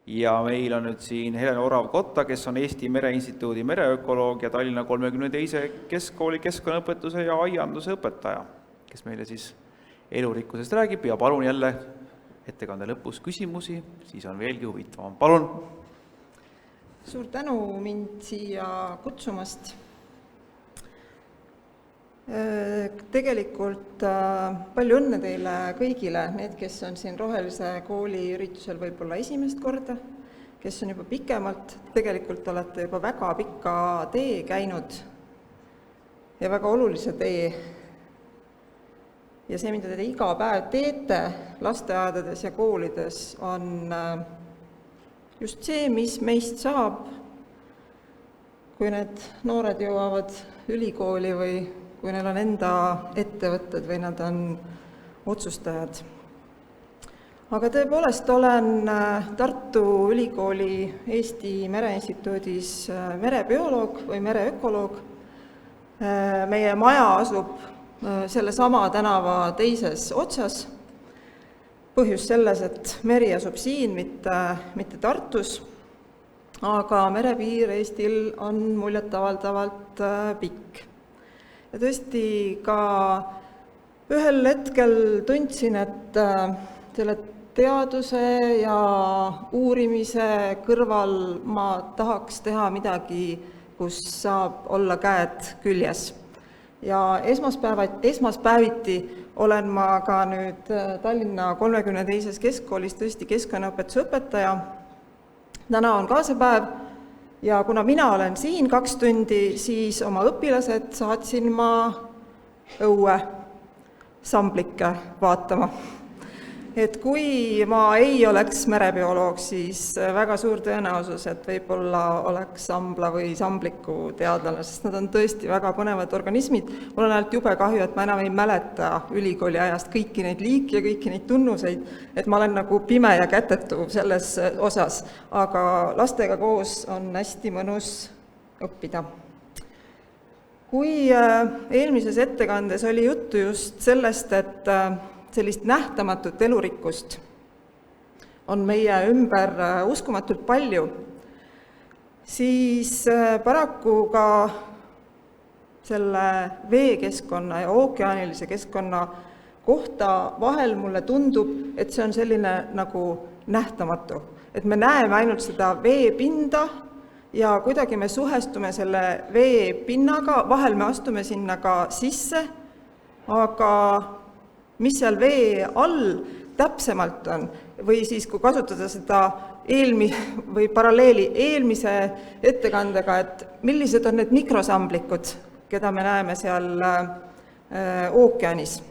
Ja meil on nüüd siin Helen Orav-Kotta, kes on Eesti Mereinstituudi mereökoloog ja Tallinna 32. keskkooli keskkonnaõpetuse ja aianduse õpetaja, kes meile siis elurikkusest räägib ja palun jälle ettekande lõpus küsimusi, siis on veelgi huvitavam. Palun! Suur tänu mind siia kutsumast. Tegelikult palju õnne teile kõigile, need, kes on siin Rohelise kooli üritusel võib-olla esimest korda, kes on juba pikemalt, tegelikult olete juba väga pikka tee käinud ja väga olulise tee. Ja see, mida te iga päev teete lasteaedades ja koolides, on just see, mis meist saab, kui need noored jõuavad ülikooli või kui neil on enda ettevõtted või nad on otsustajad. Aga tõepoolest olen Tartu Ülikooli Eesti Mereinstituudis merebioloog või mereökoloog. Meie maja asub sellesama tänava teises otsas. Põhjus selles, et meri asub siin, mitte Tartus, aga merepiir Eestil on muljetavaldavalt pikk. Ja tõesti ka ühel hetkel tundsin, et selle teaduse ja uurimise kõrval ma tahaks teha midagi, kus saab olla käed küljes. Ja esmaspäeviti olen ma ka nüüd Tallinna 32. keskkoolis tõesti keskkonnaõpetuse õpetaja. Täna on ka see päev. Ja kuna mina olen siin 2 tundi, siis oma õpilased saatsin ma õue samblikke vaatama. Et kui ma ei oleks merebioloog, siis väga suur tõenäosus, et võib-olla oleks sambla või sambliku teadlane, sest nad on tõesti väga põnevad organismid. Mul on ainult jube kahju, et ma enam ei mäleta ülikooli ajast kõiki neid liiki ja kõiki neid tunnuseid, et ma olen nagu pime ja kätetu selles osas, aga lastega koos on hästi mõnus õppida. Kui eelmises ettekandes oli juttu just sellest, et sellist nähtamatut elurikkust on meie ümber uskumatult palju, siis paraku ka selle veekeskkonna ja ookeanilise keskkonna kohta vahel mulle tundub, et see on selline nagu nähtamatu. Et me näeme ainult seda veepinda ja kuidagi me suhestume selle veepinnaga, vahel me astume sinna ka sisse, aga mis seal vee all täpsemalt on, või siis kui kasutada seda või paralleeli eelmise ettekandega, et millised on need mikrosamblikud, keda me näeme seal ookeanis.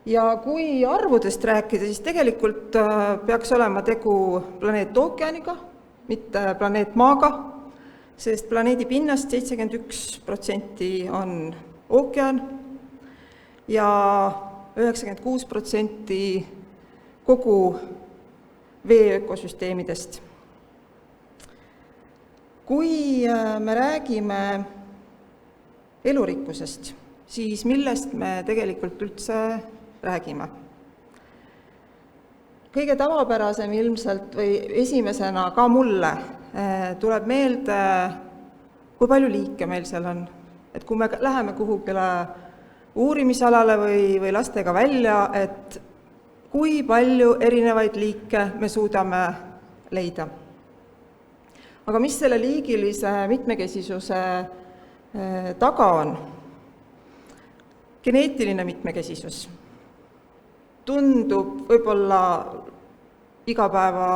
Ja kui arvudest rääkida, siis tegelikult peaks olema tegu planeet ookeaniga, mitte planeet Maaga, sest planeedi pinnast 71% on ookean ja 96% kogu veeökosüsteemidest. Kui me räägime elurikkusest, siis millest me tegelikult üldse räägime? Kõige tavapärasem ilmselt või esimesena ka mulle tuleb meelde, kui palju liike meil seal on. Et kui me läheme kuhugile uurimisalale või lastega välja, et kui palju erinevaid liike me suudame leida. Aga mis selle liigilise mitmekesisuse taga on? Geneetiline mitmekesisus tundub võib-olla igapäeva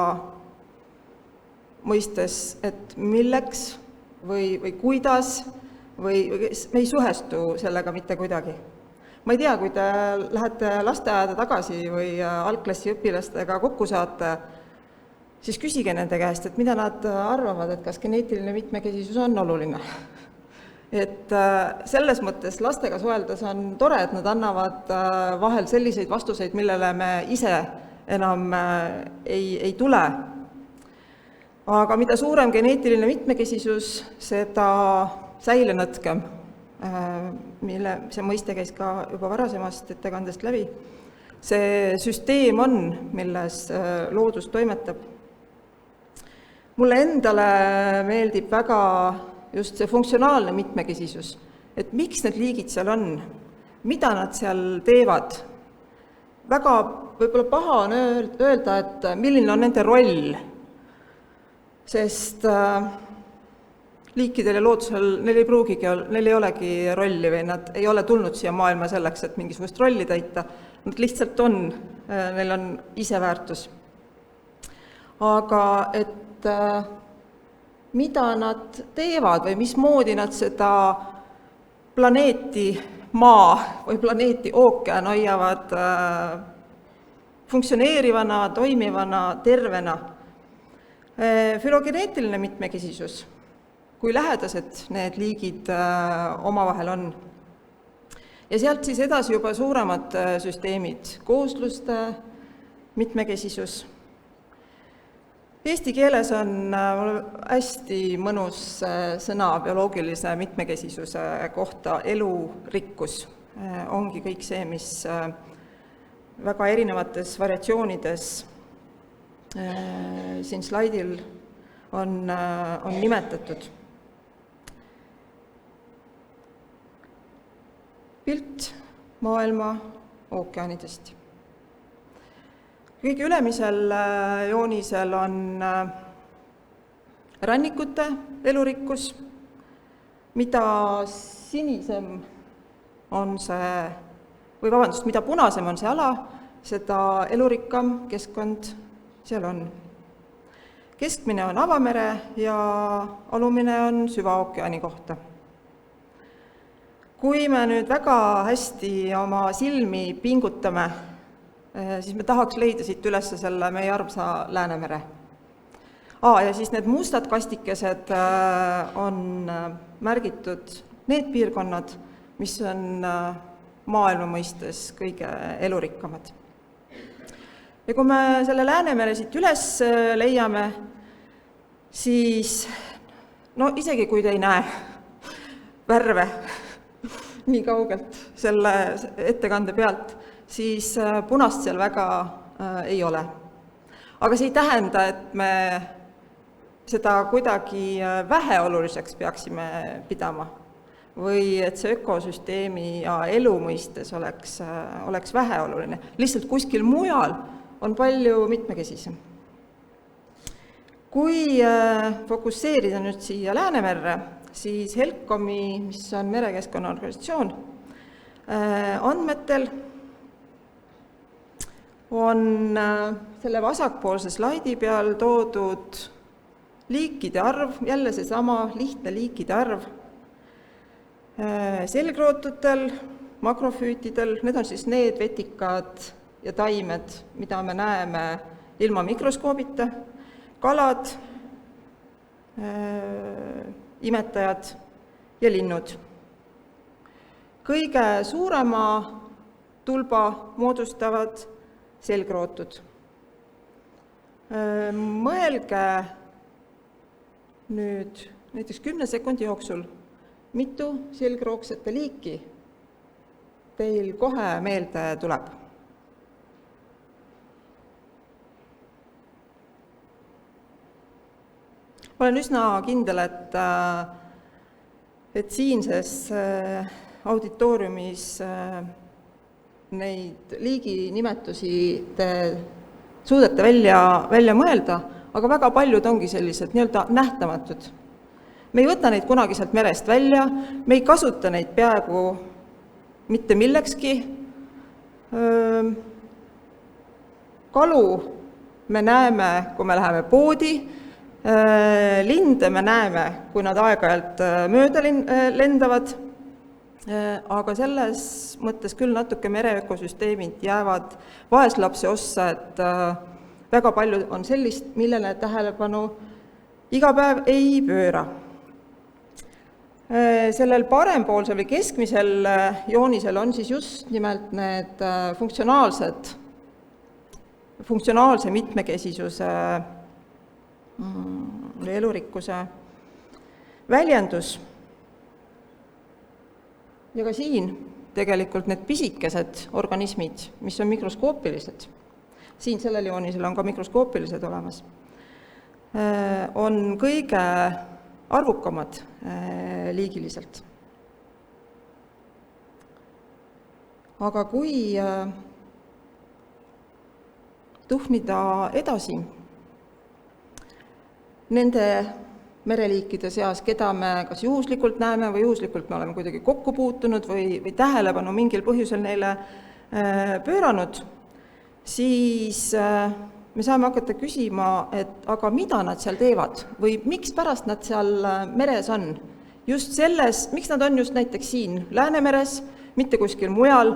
mõistes, et milleks või kuidas, või me ei suhestu sellega mitte kuidagi. Ma ei tea, kui te lähete lasteaeda tagasi või algklassi õpilastega kokku saate, siis küsige nende käest, et mida nad arvavad, et kas geneetiline mitmekesisus on oluline. Et selles mõttes lastega suheldes on tore, et nad annavad vahel selliseid vastuseid, millele me ise enam ei tule. Aga mida suurem geneetiline mitmekesisus, seda säilenõtkem, see mõiste käis ka juba varasemast ettekandest läbi. See süsteem on, milles loodus toimetab. Mulle endale meeldib väga just see funktsionaalne mitmekesisus, et miks need liigid seal on, mida nad seal teevad. Väga võib-olla paha on öelda, et milline on nende roll, sest liikidel ja loodusel neil ei olegi rolli või nad ei ole tulnud siia maailma selleks, et mingisugust rolli täita, nad lihtsalt on, neil on iseväärtus. Aga et mida nad teevad või mismoodi nad seda planeeti Maa või planeeti ookean hoiavad funktsioneerivana, toimivana, tervena. Fülogeneetiline mitmekesisus, kui lähedased need liigid omavahel on. Ja sealt siis edasi juba suuremad süsteemid, koosluste mitmekesisus. Eesti keeles on hästi mõnus sõna bioloogilise mitmekesisuse kohta, elurikkus. Ongi kõik see, mis väga erinevates variatsioonides siin slaidil on nimetatud. Pilt maailma ookeanidest. Kõige ülemisel joonisel on rannikute elurikkus, mida sinisem on see, mida punasem on see ala, seda elurikkam keskkond seal on. Keskmine on avamere ja alumine on süvaookeani kohta. Kui me nüüd väga hästi oma silmi pingutame, siis me tahaks leida siit üles selle meie armsa Läänemere. Ja siis need mustad kastikesed on märgitud need piirkonnad, mis on maailma mõistes kõige elurikkamad. Ja kui me selle Läänemere siit üles leiame, siis isegi kui te ei näe värve nii kaugelt selle ettekande pealt, siis punast seal väga ei ole. Aga see ei tähenda, et me seda kuidagi väheoluliseks peaksime pidama või et see ökosüsteemi ja elu mõistes oleks väheoluline. Lihtsalt kuskil mujal on palju mitmekesisem. Kui fokusseerida nüüd siia Läänemerre, siis HELCOM-i, mis on merekeskkonna organisatsioon, andmetel on selle vasakpoolse slaidi peal toodud liikide arv, jälle seesama lihtne liikide arv, selgrootutel, makrofüütidel, need on siis need vetikad ja taimed, mida me näeme ilma mikroskoobita, kalad, imetajad ja linnud. Kõige suurema tulba moodustavad selgrootud. Mõelge nüüd näiteks 10 sekundi jooksul, mitu selgroogsete liiki teil kohe meelde tuleb. Olen üsna kindel, et siinses auditooriumis neid liiginimetusi te suudate välja mõelda, aga väga paljud ongi sellised nii-öelda nähtamatud. Me ei võta neid kunagi sealt merest välja, me ei kasuta neid peaaegu mitte millekski. Kalu me näeme, kui me läheme poodi, linde me näeme, kui nad aeg-ajalt mööda lendavad, aga selles mõttes küll natuke mereökosüsteemid jäävad vaeslapse ossa, et väga palju on sellist, millele tähelepanu iga päev ei pööra. Sellel parempoolsel või keskmisel joonisel on siis just nimelt need funktsionaalse mitmekesisuse elurikkuse väljendus. Ja ka siin tegelikult need pisikesed organismid, mis on mikroskoopilised, siin sellel joonisel on ka mikroskoopilised olemas, on kõige arvukamad liigiliselt. Aga kui tuhnida edasi nende mereliikide seas, keda me kas juhuslikult näeme või juhuslikult me oleme kuidagi kokku puutunud või tähelepanu mingil põhjusel neile pööranud, siis me saame hakata küsima, et aga mida nad seal teevad või miks pärast nad seal meres on. Just selles, miks nad on just näiteks siin Läänemeres, mitte kuskil mujal,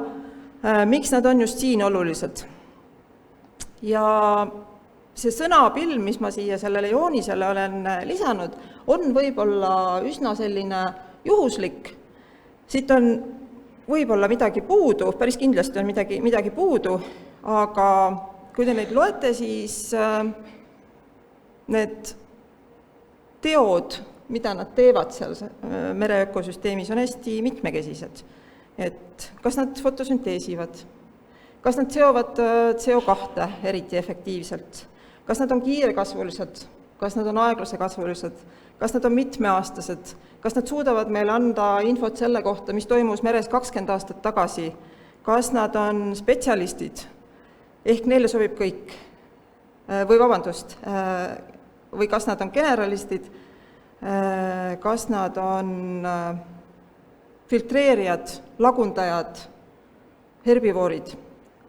miks nad on just siin olulised. Ja see sõnapill, mis ma siia sellele joonisele olen lisanud, on võib-olla üsna selline juhuslik. Siit on võib-olla midagi puudu, päris kindlasti on midagi puudu, aga kui te neid loete, siis need teod, mida nad teevad seal mereökosüsteemis, on hästi mitmekesised. Et kas nad fotosünteesivad, kas nad seovad CO2 eriti efektiivselt, kas nad on kiirekasvulised, kas nad on aeglasekasvulised, kas nad on mitmeaastased, kas nad suudavad meile anda infot selle kohta, mis toimus meres 20 aastat tagasi, kas nad on spetsialistid, ehk neile sobib kõik, või kas nad on generalistid, kas nad on filtreerijad, lagundajad, herbivoorid,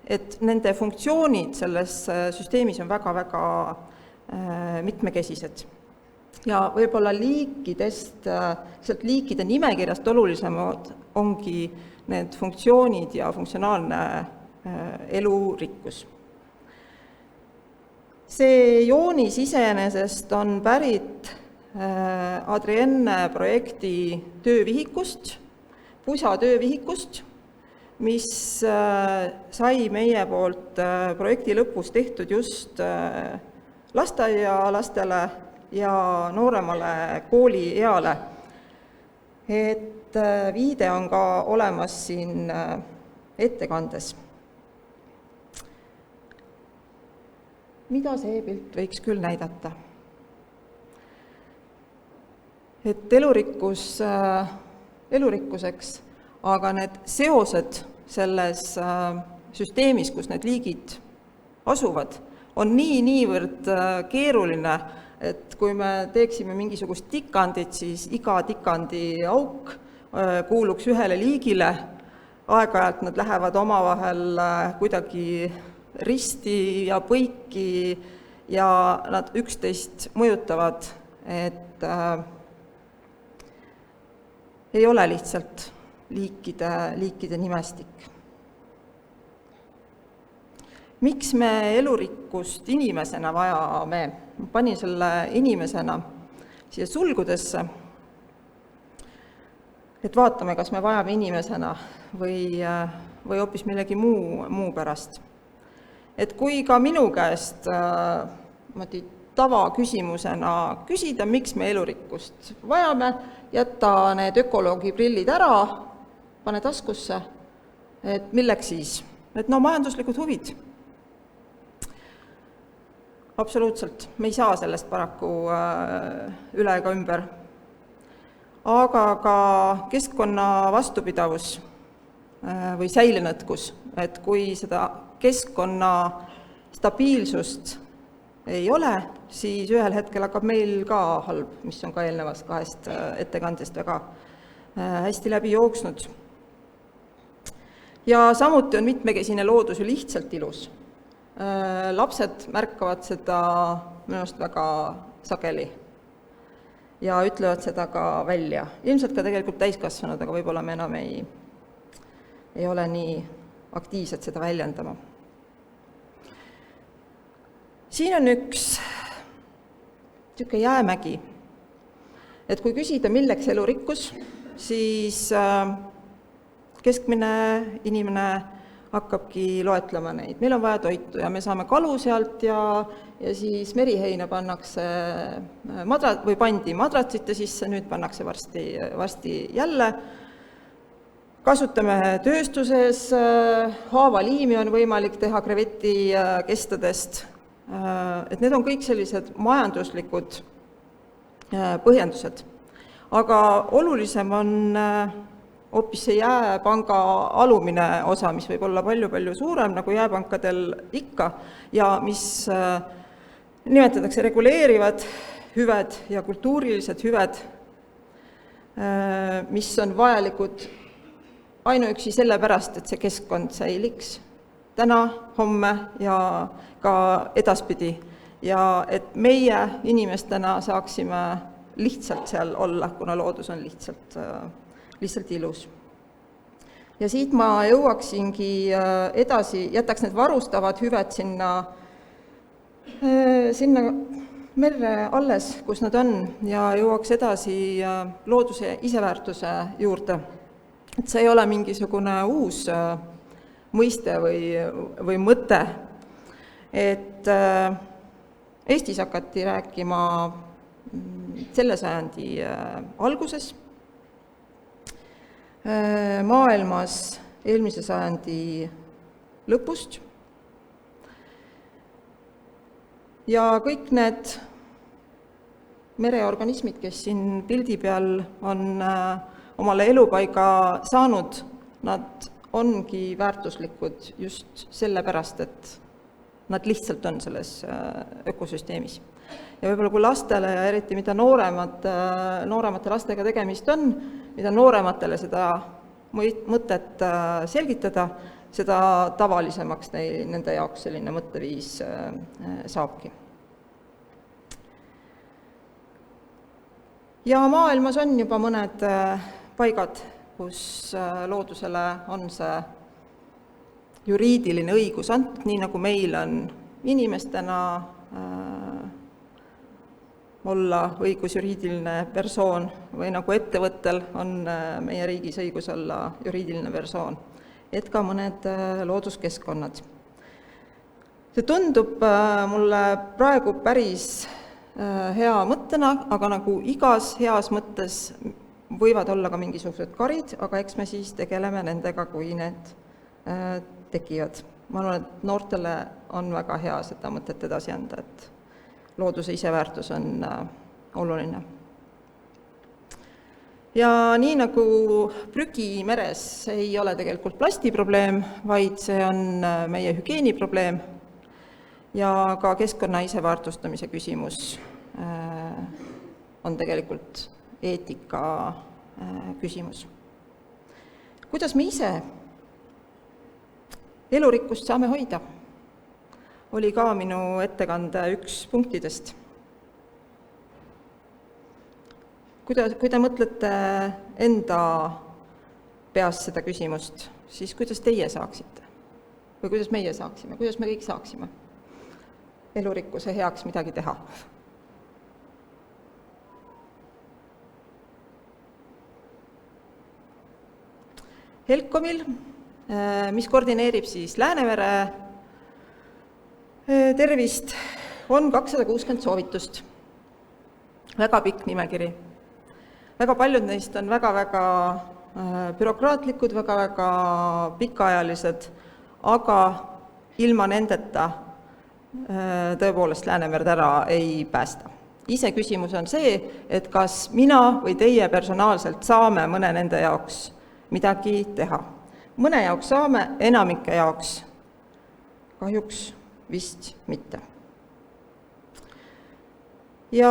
et nende funktsioonid selles süsteemis on väga-väga mitmekesised. Ja võib-olla sealt liikide nimekirjast olulisemad ongi need funktsioonid ja funktsionaalne elurikkus. See joonis iseenesest on pärit Adrienne projekti töövihikust, PUSA töövihikust, mis sai meie poolt projekti lõpus tehtud just lasteaialastele ja nooremale koolieale. Et viide on ka olemas siin ettekandes. Mida see pilt võiks küll näidata? Et elurikkuseks, aga need seosed selles süsteemis, kus need liigid asuvad, on niivõrd keeruline, et kui me teeksime mingisugust tikandit, siis iga tikandi auk kuuluks ühele liigile, aeg-ajalt nad lähevad omavahel kuidagi risti ja põiki ja nad üksteist mõjutavad, et ei ole lihtsalt liikide nimestik. Miks me elurikkust inimesena vajame? Ma panin selle inimesena siia sulgudesse, et vaatame, kas me vajame inimesena või hoopis millegi muu pärast. Et kui ka minu käest tavaküsimusena küsida, miks me elurikkust vajame, jätta need ökoloogi prillid ära, pane taskusse, et milleks siis? Et majanduslikud huvid. Absoluutselt, me ei saa sellest paraku üle ega ümber. Aga ka keskkonna vastupidavus või säilenõtkus, et kui seda keskkonna stabiilsust ei ole, siis ühel hetkel hakkab meil ka halb, mis on ka eelnevast 2 ettekandest väga hästi läbi jooksnud. Ja samuti on mitmekesine loodus ju lihtsalt ilus. Lapsed märkavad seda minu arust väga sageli ja ütlevad seda ka välja. Ilmselt ka tegelikult täiskasvanud, aga võib-olla me enam ei ole nii aktiivselt seda väljendama. Siin on üks jäämägi, et kui küsida, milleks elurikkus, siis keskmine inimene hakkabki loetlema neid. Meil on vaja toitu ja me saame kalu sealt ja siis meriheina pannakse pandi madratsite sisse, nüüd pannakse varsti jälle. Kasutame tööstuses, haavaliimi on võimalik teha kreveti kestadest et need on kõik sellised majanduslikud põhjendused. Aga olulisem on hoopis see jääpanga alumine osa, mis võib olla palju-palju suurem, nagu jääpankadel ikka, ja mis nimetatakse reguleerivad hüved ja kultuurilised hüved, mis on vajalikud ainuüksi sellepärast, et see keskkond säiliks täna, homme ja ka edaspidi ja et meie inimestena saaksime lihtsalt seal olla, kuna loodus on lihtsalt ilus. Ja siit ma jõuaksingi edasi, jätaks need varustavad hüved sinna merre alles, kus nad on, ja jõuaks edasi looduse iseväärtuse juurde. Et see ei ole mingisugune uus mõiste või mõte, et Eestis hakati rääkima selle sajandi alguses, maailmas eelmise sajandi lõpust ja kõik need mereorganismid, kes siin pildi peal on omale elupaiga saanud, nad ongi väärtuslikud just sellepärast, et nad lihtsalt on selles ökosüsteemis. Ja võib-olla kui lastele ja eriti mida nooremate lastega tegemist on, mida noorematele seda mõtet selgitada, seda tavalisemaks nende jaoks selline mõtteviis saabki. Ja maailmas on juba mõned paigad, kus loodusele on see juriidiline õigus antud, nii nagu meil on inimestena olla õigus juriidiline persoon või nagu ettevõttel on meie riigis õigus olla juriidiline persoon, et ka mõned looduskeskkonnad. See tundub mulle praegu päris hea mõttena, aga nagu igas heas mõttes võivad olla ka mingisugused karid, aga eks me siis tegeleme nendega, kui need tekivad. Ma arvan, et noortele on väga hea seda mõtet edasi anda, et looduse iseväärtus on oluline. Ja nii nagu prügi meres ei ole tegelikult plastiprobleem, vaid see on meie hügieeniprobleem ja ka keskkonna iseväärtustamise küsimus on tegelikult eetika küsimus. Kuidas me ise elurikkust saame hoida? Oli ka minu ettekande üks punktidest. Kui te mõtlete enda peas seda küsimust, siis kuidas teie saaksite? Või kuidas meie saaksime? Kuidas me kõik saaksime elurikkuse heaks midagi teha? Helcomil, mis koordineerib siis Läänemere tervist, on 260 soovitust. Väga pikk nimekiri. Väga paljud neist on väga-väga bürokraatlikud, väga-väga pikaajalised, aga ilma nendeta tõepoolest Läänemerd ära ei päästa. Ise küsimus on see, et kas mina või teie personaalselt saame mõne nende jaoks midagi teha. Mõne jaoks saame, enamike jaoks kahjuks vist mitte. Ja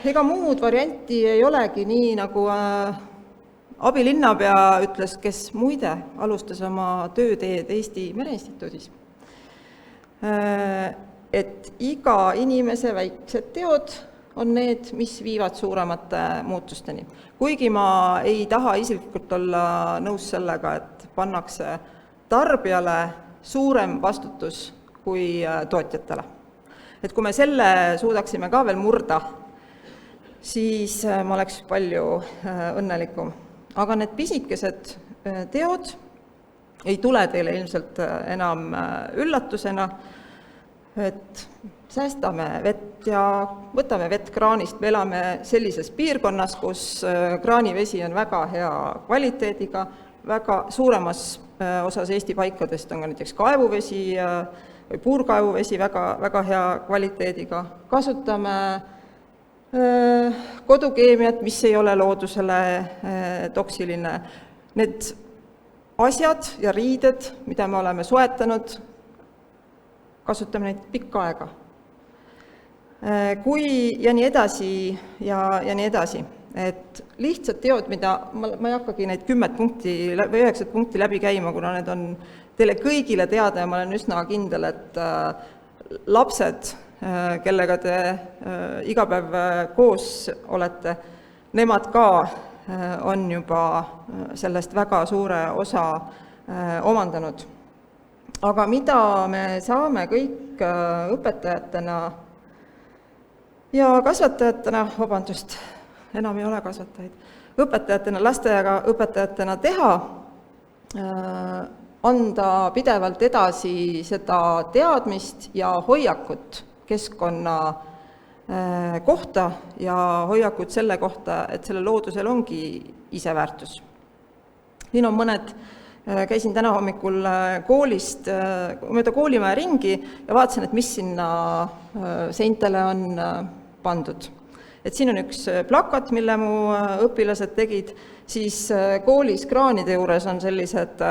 ega muud varianti ei olegi, nii nagu abilinnapea ütles, kes muide alustas oma tööteed Eesti Mereinstituudis, et iga inimese väiksed teod on need, mis viivad suuremate muutusteni. Kuigi ma ei taha isiklikult olla nõus sellega, et pannakse tarbijale suurem vastutus kui tootjatele. Et kui me selle suudaksime ka veel murda, siis ma oleks palju õnnelikum. Aga need pisikesed teod ei tule teile ilmselt enam üllatusena, et säästame vett ja võtame vett kraanist. Me elame sellises piirkonnas, kus kraanivesi on väga hea kvaliteediga, väga suuremas osas Eesti paikadest on ka näiteks kaevuvesi või puurkaevuvesi väga hea kvaliteediga, kasutame kodukeemiat, mis ei ole loodusele toksiline. Need asjad ja riided, mida me oleme soetanud, kasutame neid pikka aega. Ja nii edasi ja nii edasi. Et lihtsad teod, mida ma ei hakkagi neid 10 punkti või 9 punkti läbi käima, kuna need on teile kõigile teada ja ma olen üsna kindel, et lapsed, kellega te iga päev koos olete, nemad ka on juba sellest väga suure osa omandanud. Aga mida me saame kõik õpetajatena ja kasvatajatena, enam ei ole kasvatajaid, õpetajatena, lasteaia õpetajatena teha, anda pidevalt edasi seda teadmist ja hoiakut keskkonna kohta ja hoiakut selle kohta, et selle loodusel ongi iseväärtus. Siin on mõned, käisin täna hommikul koolist, mööda koolimaja ringi ja vaatasin, et mis sinna seintele on pandud. Et siin on üks plakat, mille mu õpilased tegid, siis koolis kraanide juures on sellised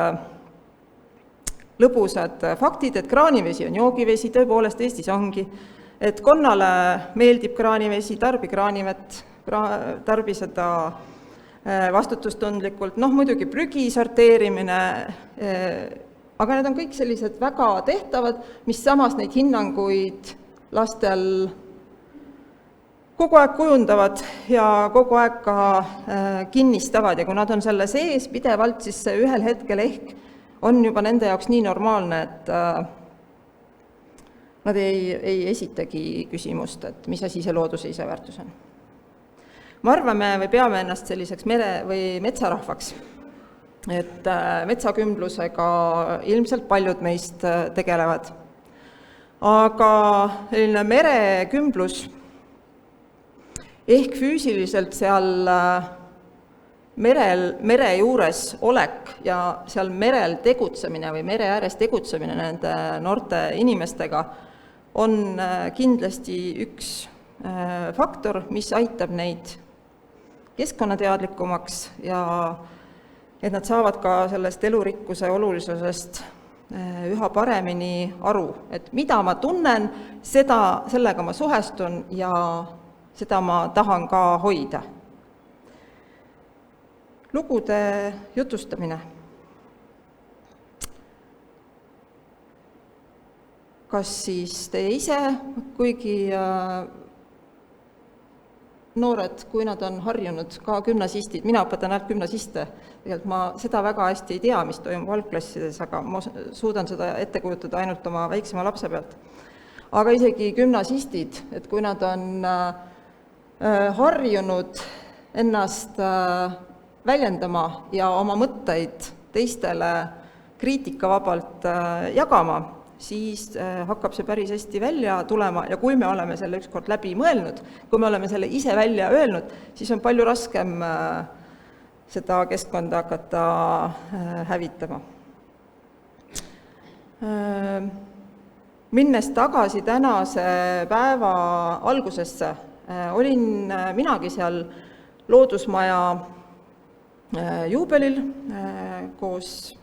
lõbusad faktid, et kraanivesi on joogivesi, tõepoolest Eestis ongi, et konnale meeldib kraanivesi, tarbi kraanivett, tarbi seda vastutustundlikult, muidugi prügi sorteerimine, aga need on kõik sellised väga tehtavad, mis samas neid hinnanguid lastel kogu aeg kujundavad ja kogu aeg ka kinnistavad ja kui nad on selle sees pidevalt, siis see ühel hetkel ehk on juba nende jaoks nii normaalne, et nad ei esitagi küsimust, et mis asi see looduse iseväärtus on. Me arvame või peame ennast selliseks või metsarahvaks, et metsakümblusega ilmselt paljud meist tegelevad. Aga selline merekümblus ehk füüsiliselt seal mere juures olek ja seal merel tegutsemine või mere ääres tegutsemine nende noorte inimestega on kindlasti üks faktor, mis aitab neid keskkonnateadlikumaks ja et nad saavad ka sellest elurikkuse olulisusest üha paremini aru, et mida ma tunnen, sellega ma suhestun ja seda ma tahan ka hoida. Lugude jutustamine. Kas siis teie ise, kuigi noored, kui nad on harjunud, ka gümnasistid, mina õpetan ainult gümnasiste, tegelikult ma seda väga hästi ei tea, mis toimub algklassides, aga ma suudan seda ette kujutada ainult oma väiksema lapse pealt. Aga isegi gümnasistid, et kui nad on harjunud ennast väljendama ja oma mõtteid teistele kriitikavabalt jagama, siis hakkab see päris hästi välja tulema ja kui me oleme selle ükskord läbi mõelnud, kui me oleme selle ise välja öelnud, siis on palju raskem seda keskkonda hakata hävitama. Minnes tagasi tänase päeva algusesse, olin minagi seal loodusmaja juubelil koos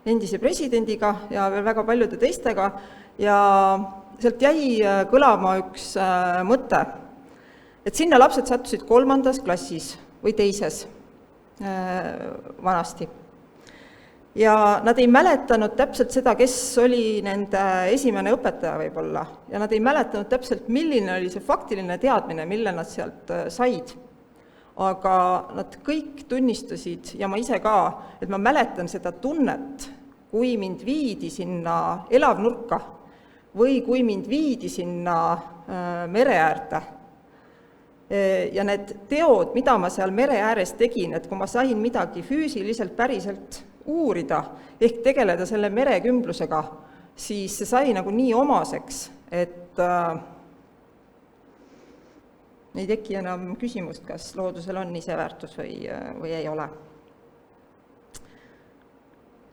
endise presidendiga ja veel väga paljude teistega ja sealt jäi kõlama üks mõte, et sinna lapsed sattusid 3. klassis või 2. vanasti. Ja nad ei mäletanud täpselt seda, kes oli nende esimene õpetaja võib-olla ja nad ei mäletanud täpselt, milline oli see faktiline teadmine, mille nad sealt said. Aga nad kõik tunnistasid ja ma ise ka, et ma mäletan seda tunnet, kui mind viidi sinna elavnurka või kui mind viidi sinna mere äärde. Ja need teod, mida ma seal mere ääres tegin, et kui ma sain midagi füüsiliselt päriselt uurida, ehk tegeleda selle merekümblusega, siis see sai nagu nii omaseks, et ei teki enam küsimust, kas loodusel on iseväärtus või ei ole.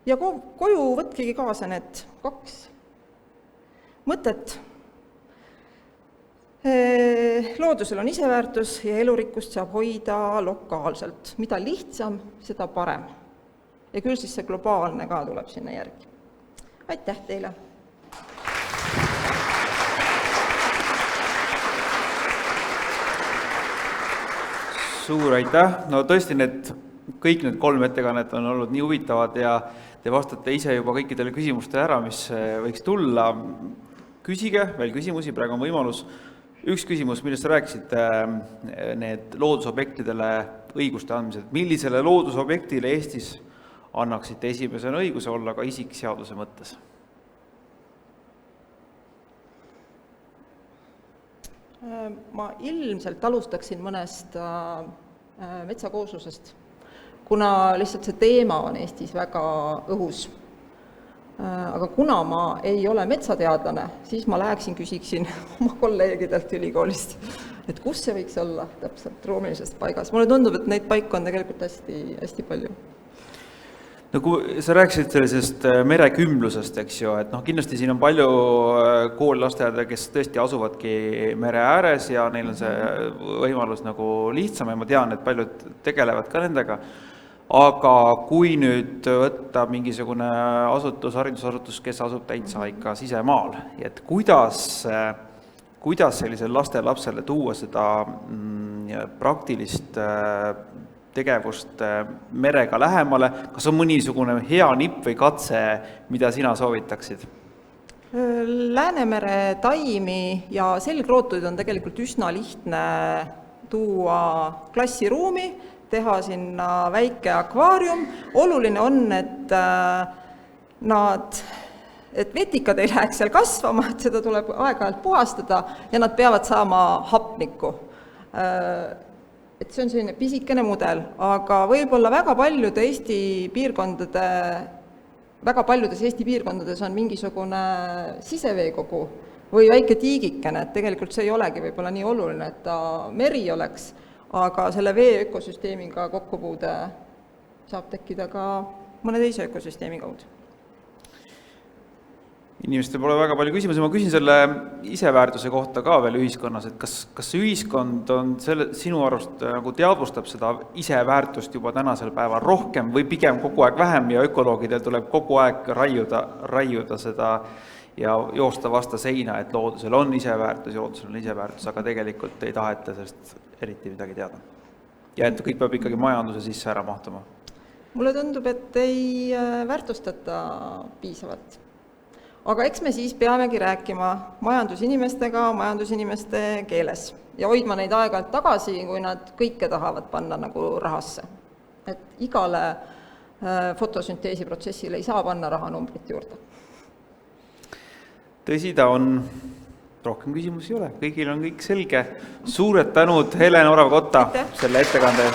Ja koju võtkegi kaasa need 2 mõtet. Loodusel on iseväärtus ja elurikkust saab hoida lokaalselt. Mida lihtsam, seda parem. Ja küll siis see globaalne ka tuleb sinna järgi. Aitäh teile! Suur aitäh! No tõesti, kõik need 3 ettekannet on olnud nii huvitavad ja te vastate ise juba kõikidele küsimustele ära, mis võiks tulla. Küsige veel küsimusi, praegu on võimalus. Üks küsimus, millest sa rääkisid, need loodusobjektidele õiguste andmised. Millisele loodusobjektile Eestis annaksite esimesena õiguse olla ka isik seaduse mõttes? Ma ilmselt alustaksin mõnest metsakooslusest, kuna lihtsalt see teema on Eestis väga õhus. Aga kuna ma ei ole metsateadlane, siis ma läheksin küsiksin oma kolleegidelt ülikoolist, et kus see võiks olla täpselt ruumilisest paigas. Mulle tundub, et neid paiku on tegelikult hästi palju. No kui sa rääkisid sellisest merekümblusest, eks ju, et kindlasti siin on palju kool-lasteaeda, kes tõesti asuvadki mere ääres ja neil on see võimalus nagu lihtsam ja ma tean, et paljud tegelevad ka nendega. Aga kui nüüd võtta mingisugune haridusasutus, kes asub täitsa ikka sisemaal, et kuidas sellisel lapsele tuua seda praktilist tegevust merega lähemale, kas on mõnisugune hea nipp või katse, mida sina soovitaksid? Läänemere taimi ja selgrootuid on tegelikult üsna lihtne tuua klassiruumi, teha sinna väike akvaarium. Oluline on, et vetikad ei läheks seal kasvama, et seda tuleb aeg-ajalt puhastada ja nad peavad saama hapnikku. Et see on selline pisikene mudel, aga võib-olla väga paljudes Eesti piirkondades on mingisugune siseveekogu või väike tiigikene, et tegelikult see ei olegi võib-olla nii oluline, et ta meri oleks, aga selle vee ökosüsteemiga kokkupuude saab tekkida ka mõne teise ökosüsteemi kaudu. Inimestel pole väga palju küsimusi, ma küsin selle iseväärtuse kohta ka veel ühiskonnas, et kas ühiskond on sinu arust nagu teadvustab seda iseväärtust juba tänasel päeval rohkem või pigem kogu aeg vähem ja ökoloogidel tuleb kogu aeg raiuda seda ja joosta vasta seina, et loodusel on iseväärtus, aga tegelikult ei taheta sellest eriti midagi teada. Ja et kõik peab ikkagi majanduse sisse ära mahtuma. Mulle tundub, et ei väärtustata piisavalt. Aga eks me siis peamegi rääkima majandusinimeste keeles ja hoidma neid aeg-ajalt tagasi, kui nad kõike tahavad panna nagu rahasse. Et igale fotosünteesi protsessile ei saa panna rahanumbrit juurde. Tõsi ta on, rohkem küsimusi ei ole, kõigil on kõik selge. Suured tänud Helen Orav-Kotta selle ettekande.